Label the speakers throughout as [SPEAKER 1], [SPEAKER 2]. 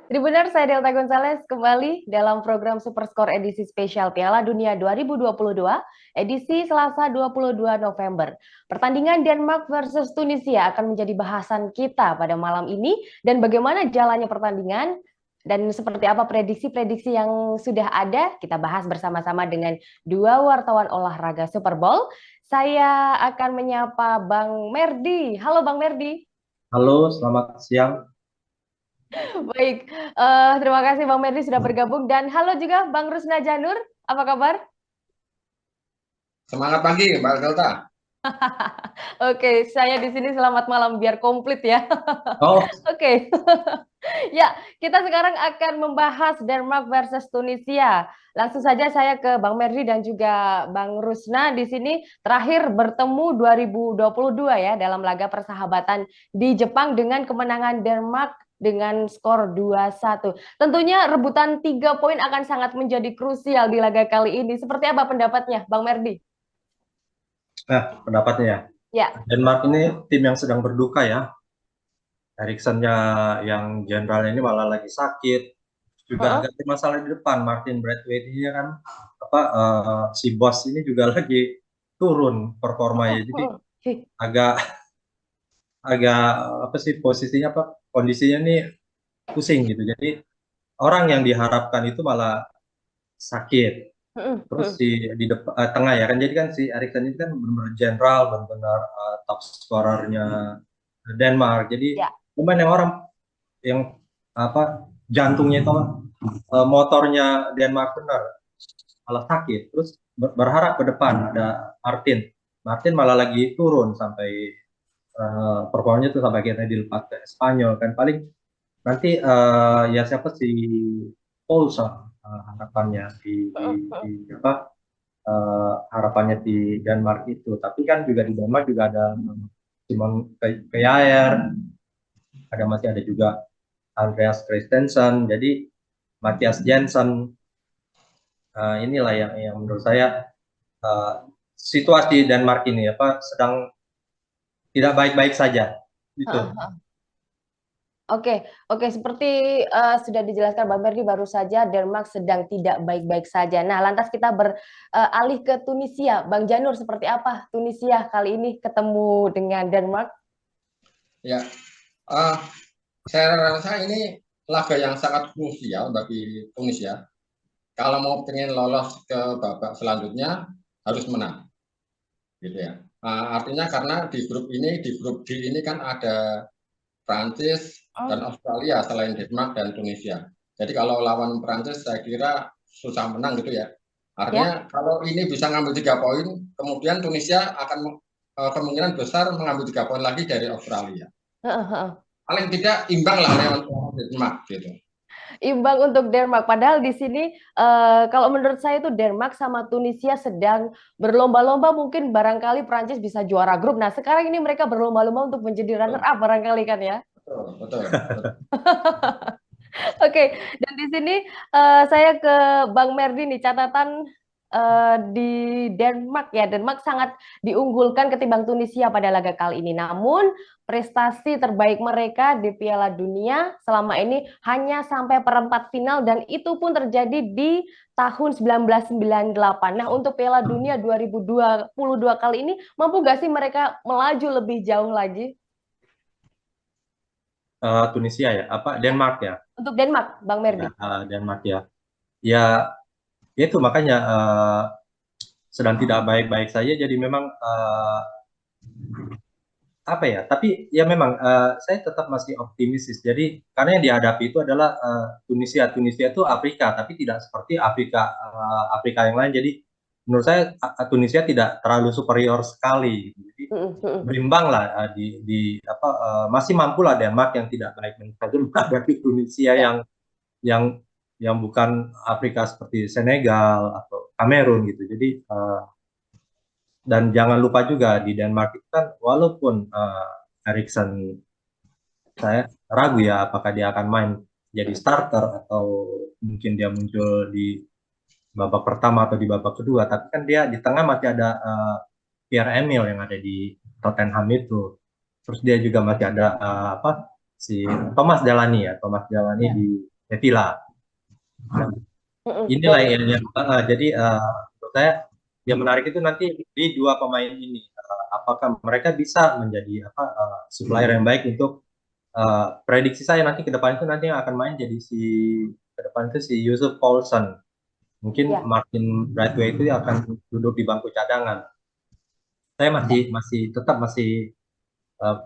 [SPEAKER 1] Tribuners, saya Delta Gonzalez kembali dalam program Superscore edisi spesial Piala Dunia 2022, edisi Selasa 22 November. Pertandingan Denmark versus Tunisia akan menjadi bahasan kita pada malam ini dan bagaimana jalannya pertandingan dan seperti apa prediksi-prediksi yang sudah ada, kita bahas bersama-sama dengan dua wartawan olahraga Super Bowl. Saya akan menyapa Bang Merdi. Halo Bang Merdi.
[SPEAKER 2] Halo, selamat siang.
[SPEAKER 1] Baik, terima kasih Bang Merdi sudah bergabung dan halo juga Bang Rusna Janur, apa kabar?
[SPEAKER 3] Semangat pagi, Mbak Delta.
[SPEAKER 1] Oke, saya di sini selamat malam biar komplit ya.
[SPEAKER 2] Oh,
[SPEAKER 1] Oke, ya kita sekarang akan membahas Denmark versus Tunisia. Langsung saja saya ke Bang Merdi dan juga Bang Rusna di sini terakhir bertemu 2022 ya dalam laga persahabatan di Jepang dengan kemenangan Denmark dengan skor 2-1. Tentunya rebutan 3 poin akan sangat menjadi krusial di laga kali ini. Seperti apa pendapatnya, Bang Merdi?
[SPEAKER 2] nah pendapatnya ya.
[SPEAKER 1] Ya.
[SPEAKER 2] Denmark ini tim yang sedang berduka ya. Eriksennya yang jenderal ini malah lagi sakit. Juga
[SPEAKER 1] Heeh.
[SPEAKER 2] agak masalah di depan. Martin Braithwaite ini kan apa si bos ini juga lagi turun performanya.
[SPEAKER 1] Heeh,
[SPEAKER 2] Jadi
[SPEAKER 1] heeh. Hi.
[SPEAKER 2] agak agak apa sih posisinya apa kondisinya ini pusing gitu. Jadi orang yang diharapkan itu malah sakit.
[SPEAKER 1] Heeh,
[SPEAKER 2] Terus
[SPEAKER 1] heeh.
[SPEAKER 2] di depan tengah ya kan jadi kan si Eriksen ini kan benar-benar jenderal benar-benar top scorernya Denmark. Jadi
[SPEAKER 1] Ya.
[SPEAKER 2] pemain yang orang yang apa jantungnya itu motornya Denmark benar malah sakit. Terus berharap ke depan ada Martin. Martin malah lagi turun sampai performanya tuh sampai akhirnya dilepas ke Spanyol kan paling nanti ya siapa si Paulson harapannya
[SPEAKER 1] Heeh, heeh.
[SPEAKER 2] di apa harapannya di Denmark itu. Tapi kan juga di Denmark juga ada Simon Kjaer, masih ada juga Andreas Christensen. Jadi Matthias Jensen inilah yang menurut saya situasi Denmark ini apa sedang tidak baik-baik saja. Gitu.
[SPEAKER 1] Heeh. Oke, oke. Seperti sudah dijelaskan Bang Merdi baru saja, Denmark sedang tidak baik-baik saja. Nah, lantas kita beralih ke Tunisia. Bang Janur, seperti apa Tunisia kali ini ketemu dengan Denmark?
[SPEAKER 3] Ya, uh, saya rasa ini laga yang sangat krusial bagi Tunisia. Kalau mau pengen lolos ke babak selanjutnya harus menang, gitu ya. Artinya karena di grup D ini kan ada Prancis dan
[SPEAKER 1] Oh,
[SPEAKER 3] Australia selain Denmark dan Tunisia. Jadi kalau lawan Prancis saya kira susah menang gitu ya.
[SPEAKER 1] ya.
[SPEAKER 3] Artinya kalau ini bisa ngambil 3 poin, kemudian Tunisia akan kemungkinan besar mengambil 3 poin lagi dari Australia.
[SPEAKER 1] Heeh, heeh.
[SPEAKER 3] Paling tidak imbang lah lewat Denmark gitu.
[SPEAKER 1] Imbang untuk Denmark. Padahal di sini kalau menurut saya itu Denmark sama Tunisia sedang berlomba-lomba mungkin barangkali Prancis bisa juara grup. Nah, sekarang ini mereka berlomba-lomba untuk menjadi runner up barangkali kan ya.
[SPEAKER 3] Betul, betul, betul.
[SPEAKER 1] Oke, dan di sini saya ke Bang Merdi nih catatan di Denmark ya. Denmark sangat diunggulkan ketimbang Tunisia pada laga kali ini. Namun prestasi terbaik mereka di Piala Dunia selama ini hanya sampai perempat final dan itu pun terjadi di tahun 1998. Nah, untuk Piala Dunia 2022 kali ini mampu gak sih mereka melaju lebih jauh lagi?
[SPEAKER 2] Tunisia ya, apa
[SPEAKER 1] Ya,
[SPEAKER 2] Denmark ya,
[SPEAKER 1] untuk Denmark, Bang
[SPEAKER 2] ya
[SPEAKER 1] Merdi.
[SPEAKER 2] Denmark ya, ya itu makanya sedang tidak baik-baik saja. Jadi memang apa ya? Tapi ya memang saya tetap masih optimis. Jadi karena yang dihadapi itu adalah Tunisia. Tunisia itu Afrika, tapi tidak seperti Afrika Afrika yang lain. Jadi menurut saya Tunisia tidak terlalu superior sekali. Jadi berimbang lah di apa masih mampu lah Denmark yang tidak baik-baik saja menghadapi Tunisia
[SPEAKER 1] Ya.
[SPEAKER 2] yang yang bukan Afrika seperti Senegal atau Kamerun gitu. Jadi dan jangan lupa juga di Denmark itu kan walaupun Eriksen saya ragu ya apakah dia akan main jadi starter atau mungkin dia muncul di babak pertama atau di babak kedua, tapi kan dia di tengah masih ada Pierre-Emile yang ada di Tottenham itu. Terus dia juga masih ada apa si Thomas Delaney ya, Thomas Delaney
[SPEAKER 1] Ya.
[SPEAKER 2] Villa. Nah, inilah
[SPEAKER 1] Betul.
[SPEAKER 2] jadi menurut saya yang menarik itu nanti di dua pemain ini, apakah mereka bisa menjadi supplier yang baik untuk prediksi saya nanti ke depan itu nanti yang akan main jadi ke depan itu si Yusuf Poulsen. Mungkin
[SPEAKER 1] Ya.
[SPEAKER 2] Martin Braithwaite itu akan duduk di bangku cadangan. Saya tetap masih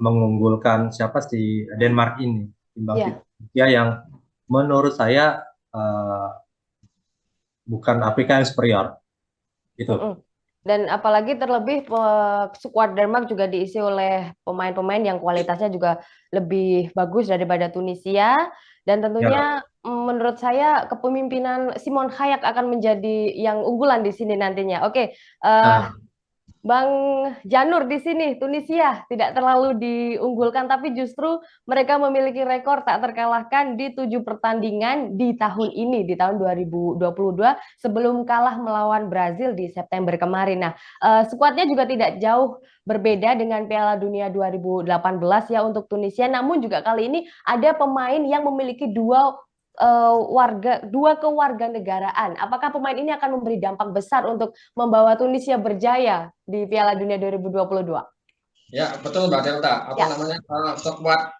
[SPEAKER 2] mengunggulkan siapa si Denmark ini timbang
[SPEAKER 1] Ya.
[SPEAKER 2] dia yang menurut saya uh, bukan Afrika yang superior itu.
[SPEAKER 1] Mm-mm. Dan apalagi terlebih skuad Denmark juga diisi oleh pemain-pemain yang kualitasnya juga lebih bagus daripada Tunisia. Dan
[SPEAKER 2] Ya.
[SPEAKER 1] tentunya menurut saya kepemimpinan Simon Hayek akan menjadi yang unggulan di sini nantinya. Oke,
[SPEAKER 2] Nah,
[SPEAKER 1] Bang Janur di sini, Tunisia tidak terlalu diunggulkan, tapi justru mereka memiliki rekor tak terkalahkan di 7 pertandingan di tahun ini, di tahun 2022, sebelum kalah melawan Brazil di September kemarin. Nah, skuadnya juga tidak jauh berbeda dengan Piala Dunia 2018 ya untuk Tunisia, namun juga kali ini ada pemain yang memiliki dua kewarganegaraan. Apakah pemain ini akan memberi dampak besar untuk membawa Tunisia berjaya di Piala Dunia 2022?
[SPEAKER 3] Ya, betul Mbak Delta. Apa
[SPEAKER 1] Ya.
[SPEAKER 3] namanya? Skuad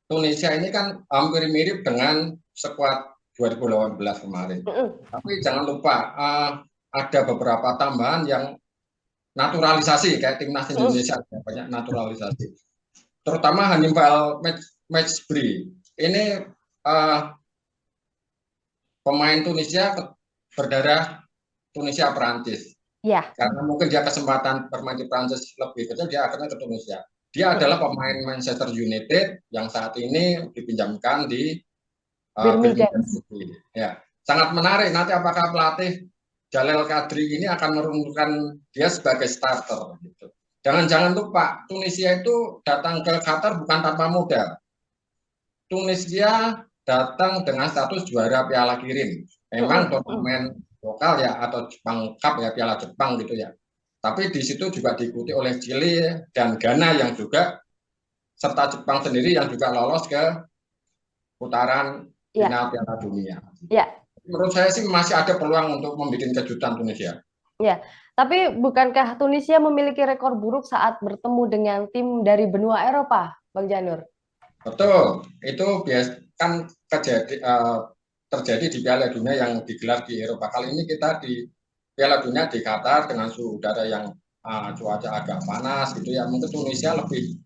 [SPEAKER 3] Tunisia ini kan hampir mirip dengan skuad 2018 kemarin.
[SPEAKER 1] Mm-mm.
[SPEAKER 3] Tapi jangan lupa ada beberapa tambahan yang naturalisasi kayak timnas
[SPEAKER 1] Mm-mm.
[SPEAKER 3] Indonesia banyak naturalisasi. Terutama Hannibal Mejbri. Ini pemain Tunisia berdarah Tunisia Perancis.
[SPEAKER 1] Ya.
[SPEAKER 3] Karena mungkin dia kesempatan bermain di Prancis lebih kecil, dia akhirnya ke Tunisia. Dia adalah pemain Manchester United yang saat ini dipinjamkan di
[SPEAKER 1] Birmingham.
[SPEAKER 3] Birmingham City. Ya, sangat menarik. Nanti apakah pelatih Jalel Kadri ini akan menurunkan dia sebagai starter? Gitu. Jangan lupa Tunisia itu datang ke Qatar bukan tanpa modal. Tunisia datang dengan status juara Piala Kirim. Memang turnamen lokal ya atau Jepang Cup ya Piala Jepang gitu ya. Tapi di situ juga diikuti oleh Chile dan Ghana yang juga serta Jepang sendiri yang juga lolos ke putaran
[SPEAKER 1] Ya.
[SPEAKER 3] final Piala Dunia.
[SPEAKER 1] Ya.
[SPEAKER 3] Menurut saya sih masih ada peluang untuk membuat kejutan Tunisia.
[SPEAKER 1] Ya. Tapi bukankah Tunisia memiliki rekor buruk saat bertemu dengan tim dari benua Eropa, Bang Janur?
[SPEAKER 3] Betul, itu kan terjadi di Piala Dunia yang digelar di Eropa. Kali ini kita di Piala Dunia di Qatar dengan suhu udara yang cuaca agak panas gitu ya. Mungkin Tunisia lebih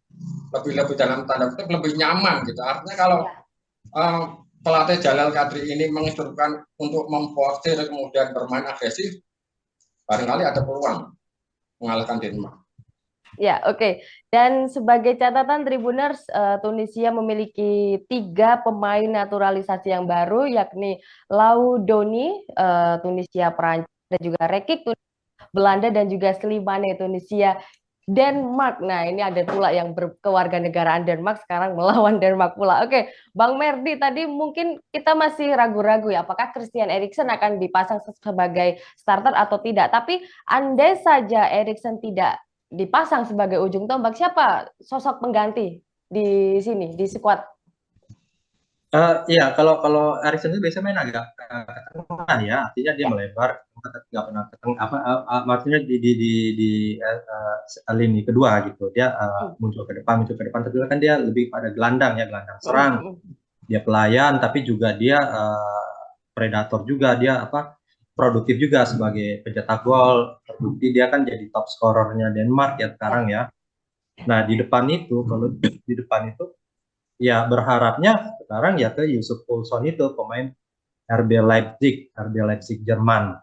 [SPEAKER 3] dalam tanda kutip lebih nyaman gitu. Artinya kalau
[SPEAKER 1] Ya.
[SPEAKER 3] pelatih Jalal Kadri ini menginstruksikan untuk memforsir kemudian bermain agresif, barangkali ada peluang mengalahkan Denmark.
[SPEAKER 1] Ya, oke. Dan sebagai catatan Tribuners, Tunisia memiliki 3 pemain naturalisasi yang baru, yakni Lau Doni, Tunisia Perancis, dan juga Rekik, Belanda, dan juga Slimane, Tunisia Denmark. Nah, ini ada pula yang berkewarganegaraan Denmark sekarang melawan Denmark pula. Oke, Bang Merdi, tadi mungkin kita masih ragu-ragu ya, apakah Christian Eriksen akan dipasang sebagai starter atau tidak. Tapi andai saja Eriksen tidak dipasang sebagai ujung tombak, siapa sosok pengganti di sini, di skuad?
[SPEAKER 2] Iya, kalau Erikson itu biasanya main agak ke tengah ya, artinya dia
[SPEAKER 1] Ya.
[SPEAKER 2] melebar, nggak pernah ke tengah, maksudnya di lini kedua gitu, dia muncul ke depan, tapi kan dia lebih pada gelandang ya, gelandang serang, dia pelayan, tapi juga dia predator juga, dia produktif juga sebagai pencetak gol, terbukti dia kan jadi top scorernya Denmark ya sekarang ya. Nah di depan itu, kalau di depan itu ya berharapnya sekarang ya ke Yusuf Poulsen itu pemain RB Leipzig Jerman.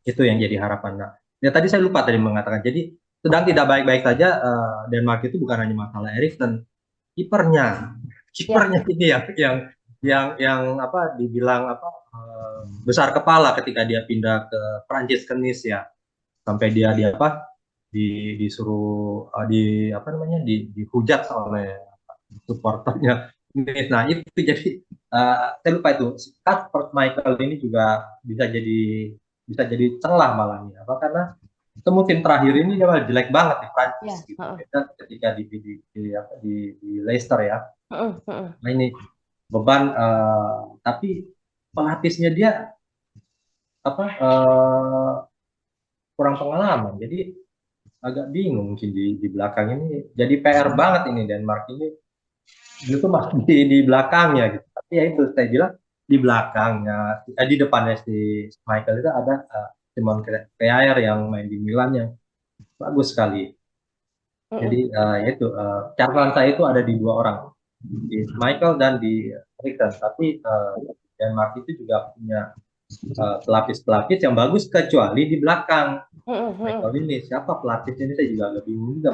[SPEAKER 2] Itu yang jadi harapan. Nah, ya tadi saya lupa tadi mengatakan. Jadi sedang tidak baik-baik saja Denmark itu bukan hanya masalah Eriksen, kipernya ini yang dibilang besar kepala ketika dia pindah ke Prancis ke Nice ya. Sampai dia disuruh dihujat oleh supporternya. Nah itu jadi saya lupa itu Kasper Michael ini juga bisa jadi celah malah nih karena itu musim terakhir ini dia malah jelek banget di Prancis gitu. Ketika di Leicester ya. Nah ini beban, tapi pelapisnya dia apa kurang pengalaman, jadi agak bingung mungkin di belakang ini. Jadi PR banget ini Denmark ini, itu masih di belakangnya gitu. Tapi ya itu saya bilang di belakangnya, di depannya si Michael itu ada Simon Kjaer yang main di Milan yang bagus sekali. Jadi
[SPEAKER 1] Mm-mm.
[SPEAKER 2] ya itu catatan saya itu ada di dua orang, di Michael dan di Eriksen. Tapi Denmark itu juga punya pelapis-pelapis yang bagus kecuali di belakang.
[SPEAKER 1] Mm-mm.
[SPEAKER 2] Michael ini siapa pelatihnya ini saya juga agak bingung juga.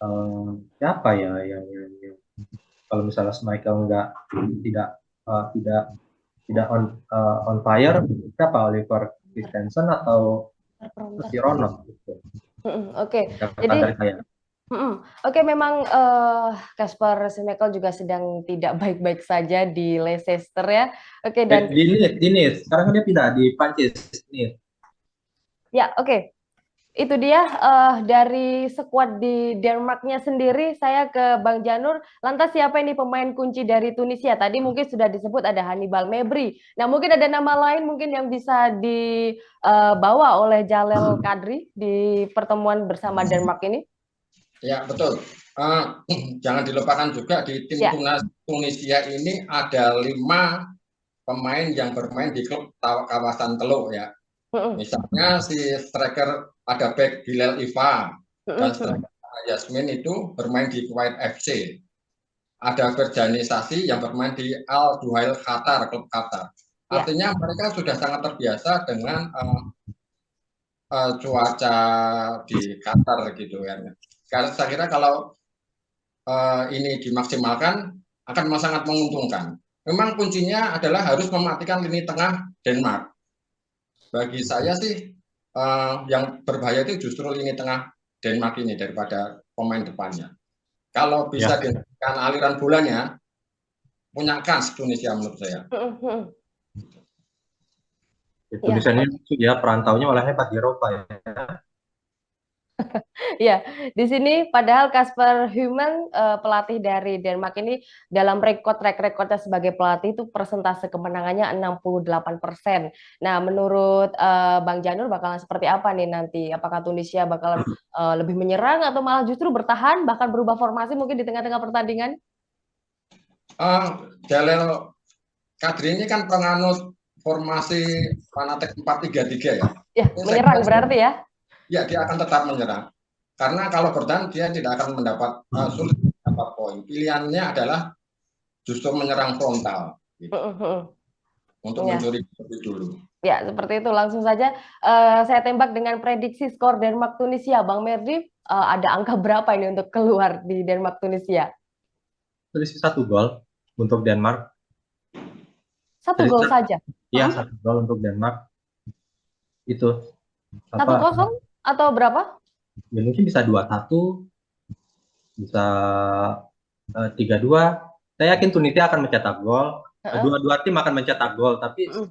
[SPEAKER 2] Eh, Siapa ya yang kalau misalnya Michael nggak tidak tidak tidak on fire, siapa Oliver Christensen atau
[SPEAKER 1] Terperompas.
[SPEAKER 2] si Ronald gitu.
[SPEAKER 1] Oke,
[SPEAKER 2] Catatan
[SPEAKER 1] jadi
[SPEAKER 2] dari saya.
[SPEAKER 1] Oke, memang Kasper Schmeichel juga sedang tidak baik-baik saja di Leicester ya. Oke, dan
[SPEAKER 2] Di Nice. Sekarang kan dia pindah di Prancis. Nih.
[SPEAKER 1] ya, oke. Itu dia dari skuad di Denmarknya sendiri. Saya ke Bang Janur. Lantas siapa ini pemain kunci dari Tunisia? Tadi mungkin sudah disebut ada Hannibal Mebri. Nah, mungkin ada nama lain mungkin yang bisa dibawa oleh Jalel Kadri di pertemuan bersama Denmark ini.
[SPEAKER 3] Ya, betul. Jangan dilupakan juga di tim
[SPEAKER 1] Ya.
[SPEAKER 3] Tunisia ini ada 5 pemain yang bermain di klub kawasan Teluk ya.
[SPEAKER 1] Mm-mm.
[SPEAKER 3] Misalnya si striker ada back Bilal Iva dan
[SPEAKER 1] Mm-mm.
[SPEAKER 3] striker Yasmin itu bermain di Kuwait FC. Ada Ferjani Sasi yang bermain di Al Duhail Qatar, klub Qatar.
[SPEAKER 1] Ya.
[SPEAKER 3] Artinya mereka sudah sangat terbiasa dengan cuaca di Qatar gitu kan. Karena saya kira kalau ini dimaksimalkan akan sangat menguntungkan. Memang kuncinya adalah harus mematikan lini tengah Denmark. Bagi saya sih yang berbahaya itu justru lini tengah Denmark ini daripada pemain depannya. Kalau bisa
[SPEAKER 2] Ya,
[SPEAKER 3] dihentikan aliran bolanya, punya kans Tunisia menurut saya.
[SPEAKER 1] Mm-mm. Ya.
[SPEAKER 2] Indonesia ini ya perantaunya malah hebat di Eropa ya.
[SPEAKER 1] Ya, di sini padahal Kasper Human pelatih dari Denmark ini dalam track recordnya sebagai pelatih itu persentase kemenangannya 68%. Nah, menurut Bang Janur bakalan seperti apa nih nanti? Apakah Tunisia bakalan lebih menyerang atau malah justru bertahan bahkan berubah formasi mungkin di tengah-tengah pertandingan?
[SPEAKER 3] Jalel Kadri ini kan penganut formasi fanatik 4-3-3 ya.
[SPEAKER 1] Ya,
[SPEAKER 3] Ini saya
[SPEAKER 1] menyerang
[SPEAKER 3] kira
[SPEAKER 1] berarti ya.
[SPEAKER 3] ya dia akan tetap menyerang. Karena kalau bertahan dia tidak akan mendapat sulit mendapat poin. Pilihannya adalah justru menyerang frontal gitu, untuk
[SPEAKER 1] Ya.
[SPEAKER 3] mencuri lebih dulu.
[SPEAKER 1] Ya, seperti itu. Langsung saja saya tembak dengan prediksi skor Denmark Tunisia. Bang Merdi, ada angka berapa ini untuk keluar di Denmark Tunisia?
[SPEAKER 2] Selisih 1 gol untuk Denmark.
[SPEAKER 1] Satu gol
[SPEAKER 2] Selisih,
[SPEAKER 1] saja.
[SPEAKER 2] ya
[SPEAKER 1] Heeh.
[SPEAKER 2] 1 gol untuk Denmark. Itu
[SPEAKER 1] Satu
[SPEAKER 2] apa?
[SPEAKER 1] kosong atau berapa?
[SPEAKER 2] Ya mungkin bisa 2-1, bisa 3-2. Saya yakin Tunisia akan mencetak gol.
[SPEAKER 1] Heeh.
[SPEAKER 2] Dua-dua tim akan mencetak gol, tapi
[SPEAKER 1] Mm.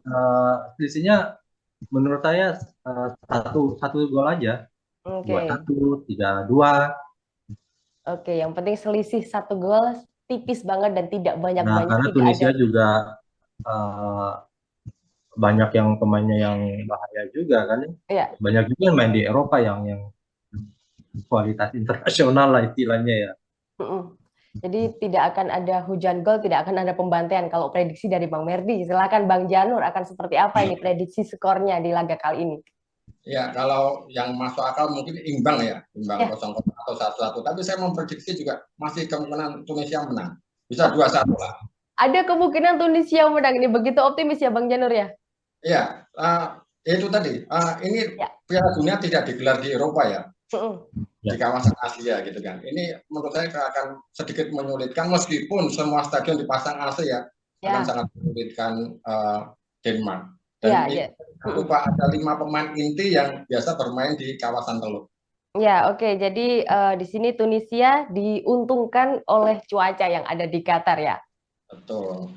[SPEAKER 2] selisihnya menurut saya satu satu gol aja.
[SPEAKER 1] Oke,
[SPEAKER 2] 2-1, 3-2.
[SPEAKER 1] oke. Yang penting selisih satu gol tipis banget dan tidak
[SPEAKER 2] Nah,
[SPEAKER 1] banyak-banyak,
[SPEAKER 2] karena
[SPEAKER 1] tidak ada.
[SPEAKER 2] Tunisia juga eh, banyak yang pemainnya yang bahaya juga kan.
[SPEAKER 1] Ya,
[SPEAKER 2] Banyak juga yang main di Eropa yang kualitas internasional lah istilahnya ya.
[SPEAKER 1] mm-mm. Jadi tidak akan ada hujan gol, tidak akan ada pembantaian. Kalau prediksi dari Bang Merdi, silakan Bang Janur akan seperti apa ini prediksi skornya di laga kali ini?
[SPEAKER 3] Ya, kalau yang masuk akal mungkin imbang ya, imbang
[SPEAKER 1] Ya,
[SPEAKER 3] 0-0 atau 1-1. Tapi saya memprediksi juga masih kemungkinan Tunisia menang. Bisa 2-1 lah.
[SPEAKER 1] ada kemungkinan Tunisia menang ini. Begitu optimis ya Bang Janur ya?
[SPEAKER 3] Ya, itu tadi. Ini
[SPEAKER 1] Ya.
[SPEAKER 3] Piala Dunia tidak digelar di Eropa ya,
[SPEAKER 1] Mm-mm.
[SPEAKER 3] di kawasan Asia gitu kan. Ini menurut saya akan sedikit menyulitkan meskipun semua stadion dipasang AC ya, akan
[SPEAKER 1] Ya,
[SPEAKER 3] sangat menyulitkan Denmark. Dan
[SPEAKER 1] ya, ya.
[SPEAKER 3] lupa ada 5 pemain inti yang biasa bermain di kawasan Teluk.
[SPEAKER 1] Ya, oke. Jadi di sini Tunisia diuntungkan oleh cuaca yang ada di Qatar ya.
[SPEAKER 3] Betul.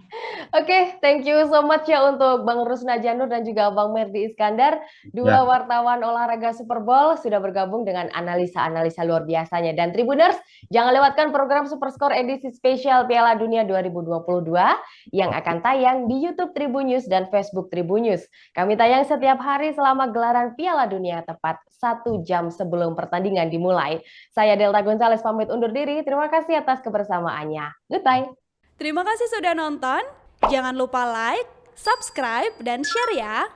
[SPEAKER 1] Oke, thank you so much ya untuk Bang Rusna Janur dan juga Bang Merdi Iskandar, dua
[SPEAKER 2] Ya,
[SPEAKER 1] wartawan olahraga Super Bowl sudah bergabung dengan analisa-analisa luar biasanya. Dan Tribuners, jangan lewatkan program Superscore edisi spesial Piala Dunia 2022 yang akan tayang di YouTube Tribun News dan Facebook Tribun News. Kami tayang setiap hari selama gelaran Piala Dunia tepat 1 jam sebelum pertandingan dimulai. Saya Delta Gonzales pamit undur diri. Terima kasih atas kebersamaannya. Goodbye.
[SPEAKER 4] Terima kasih sudah nonton. Jangan lupa like, subscribe, dan share ya.